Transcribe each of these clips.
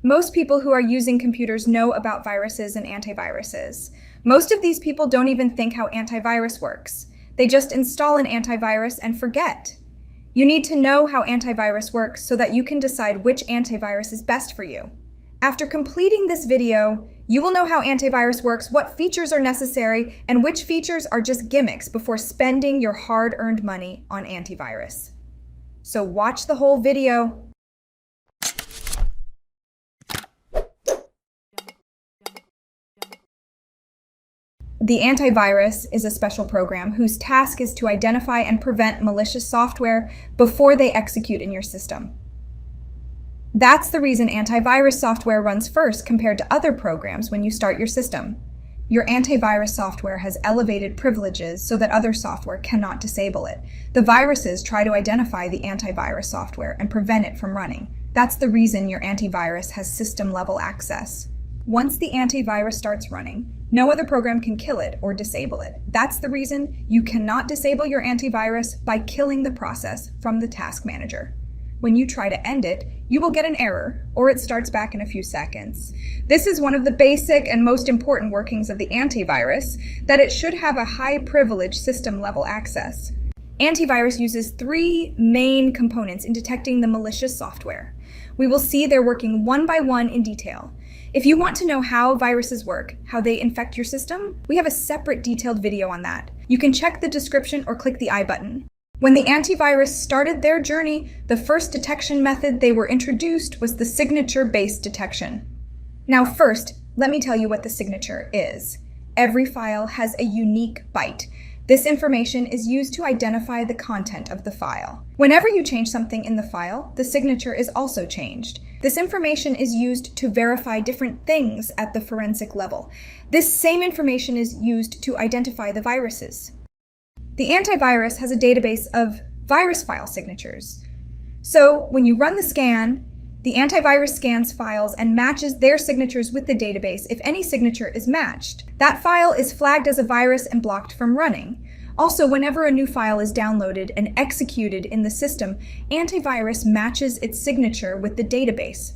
Most people who are using computers know about viruses and antiviruses. Most of these people don't even think how antivirus works. They just install an antivirus and forget. You need to know how antivirus works so that you can decide which antivirus is best for you. After completing this video, you will know how antivirus works, what features are necessary, and which features are just gimmicks before spending your hard-earned money on antivirus. So watch the whole video. The antivirus is a special program whose task is to identify and prevent malicious software before they execute in your system. That's the reason antivirus software runs first compared to other programs when you start your system. Your antivirus software has elevated privileges so that other software cannot disable it. The viruses try to identify the antivirus software and prevent it from running. That's the reason your antivirus has system-level access. Once the antivirus starts running, no other program can kill it or disable it. That's the reason you cannot disable your antivirus by killing the process from the task manager. When you try to end it, you will get an error, or it starts back in a few seconds. This is one of the basic and most important workings of the antivirus, that it should have a high privilege system-level access. Antivirus uses three main components in detecting the malicious software. We will see they're working one by one in detail. If you want to know how viruses work, how they infect your system, we have a separate detailed video on that. You can check the description or click the I button. When the antivirus started their journey, the first detection method they were introduced was the signature-based detection. Now first, let me tell you what the signature is. Every file has a unique byte. This information is used to identify the content of the file. Whenever you change something in the file, the signature is also changed. This information is used to verify different things at the forensic level. This same information is used to identify the viruses. The antivirus has a database of virus file signatures. So when you run the scan, the antivirus scans files and matches their signatures with the database. If any signature is matched, that file is flagged as a virus and blocked from running. Also, whenever a new file is downloaded and executed in the system, antivirus matches its signature with the database.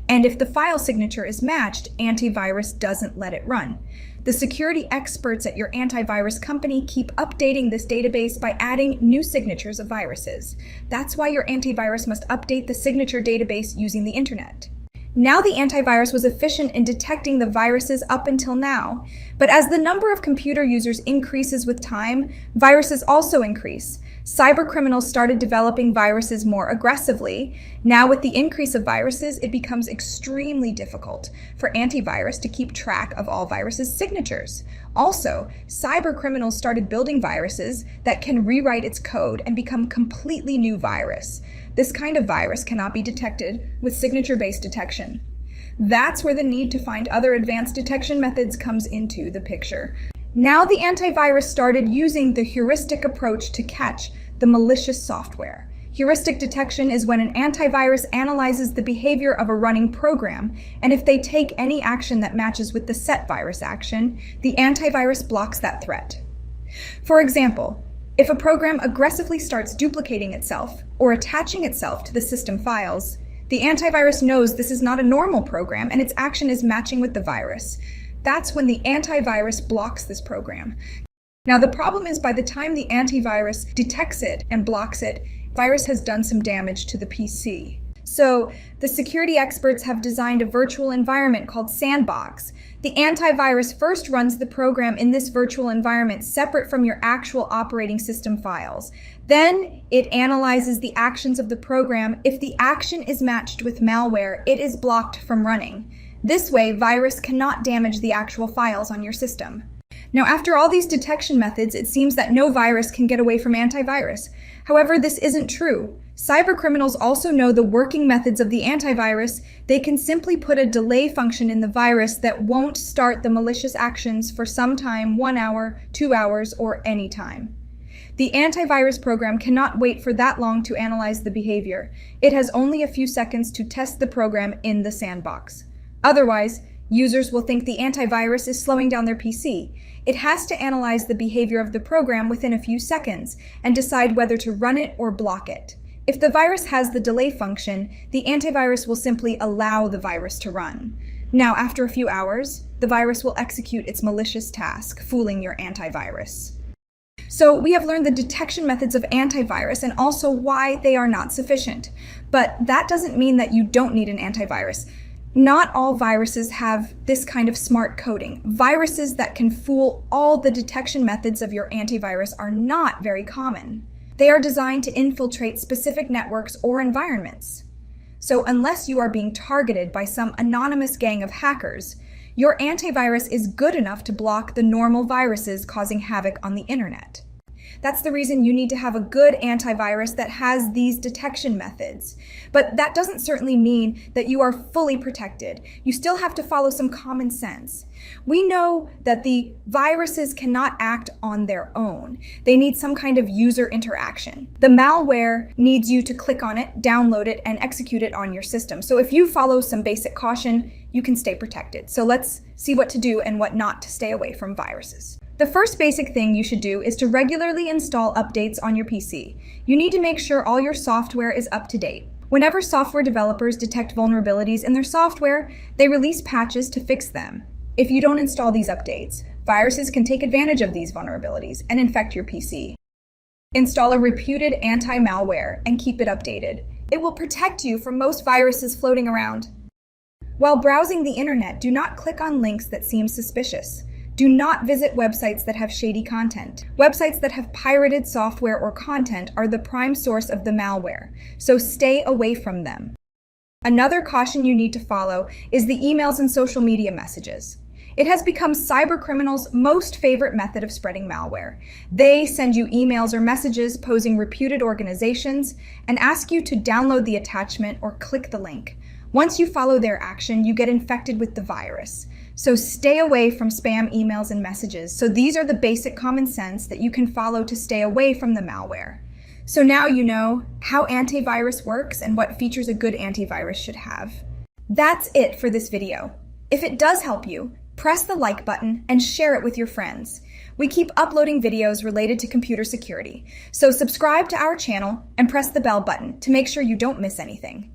And if the file signature is matched, antivirus doesn't let it run. The security experts at your antivirus company keep updating this database by adding new signatures of viruses. That's why your antivirus must update the signature database using the internet. Now the antivirus was efficient in detecting the viruses up until now, but as the number of computer users increases with time, viruses also increase. Cybercriminals started developing viruses more aggressively. Now with the increase of viruses, it becomes extremely difficult for antivirus to keep track of all viruses' signatures. Also, cybercriminals started building viruses that can rewrite its code and become completely new virus. This kind of virus cannot be detected with signature-based detection. That's where the need to find other advanced detection methods comes into the picture. Now the antivirus started using the heuristic approach to catch the malicious software. Heuristic detection is when an antivirus analyzes the behavior of a running program, and if they take any action that matches with the set virus action, the antivirus blocks that threat. For example, if a program aggressively starts duplicating itself or attaching itself to the system files, the antivirus knows this is not a normal program and its action is matching with the virus. That's when the antivirus blocks this program. Now the problem is by the time the antivirus detects it and blocks it, virus has done some damage to the PC. So the security experts have designed a virtual environment called Sandbox. The antivirus first runs the program in this virtual environment separate from your actual operating system files. Then it analyzes the actions of the program. If the action is matched with malware, it is blocked from running. This way, virus cannot damage the actual files on your system. Now, after all these detection methods, it seems that no virus can get away from antivirus. However, this isn't true. Cybercriminals also know the working methods of the antivirus. They can simply put a delay function in the virus that won't start the malicious actions for some time, 1 hour, 2 hours, or any time. The antivirus program cannot wait for that long to analyze the behavior. It has only a few seconds to test the program in the sandbox. Otherwise, users will think the antivirus is slowing down their PC. It has to analyze the behavior of the program within a few seconds and decide whether to run it or block it. If the virus has the delay function, the antivirus will simply allow the virus to run. Now, after a few hours, the virus will execute its malicious task, fooling your antivirus. So we have learned the detection methods of antivirus and also why they are not sufficient. But that doesn't mean that you don't need an antivirus. Not all viruses have this kind of smart coding. Viruses that can fool all the detection methods of your antivirus are not very common. They are designed to infiltrate specific networks or environments. So unless you are being targeted by some anonymous gang of hackers, your antivirus is good enough to block the normal viruses causing havoc on the internet. That's the reason you need to have a good antivirus that has these detection methods. But that doesn't certainly mean that you are fully protected. You still have to follow some common sense. We know that the viruses cannot act on their own. They need some kind of user interaction. The malware needs you to click on it, download it, and execute it on your system. So if you follow some basic caution, you can stay protected. So let's see what to do and what not to stay away from viruses. The first basic thing you should do is to regularly install updates on your PC. You need to make sure all your software is up to date. Whenever software developers detect vulnerabilities in their software, they release patches to fix them. If you don't install these updates, viruses can take advantage of these vulnerabilities and infect your PC. Install a reputed anti-malware and keep it updated. It will protect you from most viruses floating around. While browsing the internet, do not click on links that seem suspicious. Do not visit websites that have shady content. Websites that have pirated software or content are the prime source of the malware, so stay away from them. Another caution you need to follow is the emails and social media messages. It has become cybercriminals' most favorite method of spreading malware. They send you emails or messages posing reputed organizations and ask you to download the attachment or click the link. Once you follow their action, you get infected with the virus. So stay away from spam emails and messages. So these are the basic common sense that you can follow to stay away from the malware. So now you know how antivirus works and what features a good antivirus should have. That's it for this video. If it does help you, press the like button and share it with your friends. We keep uploading videos related to computer security. So subscribe to our channel and press the bell button to make sure you don't miss anything.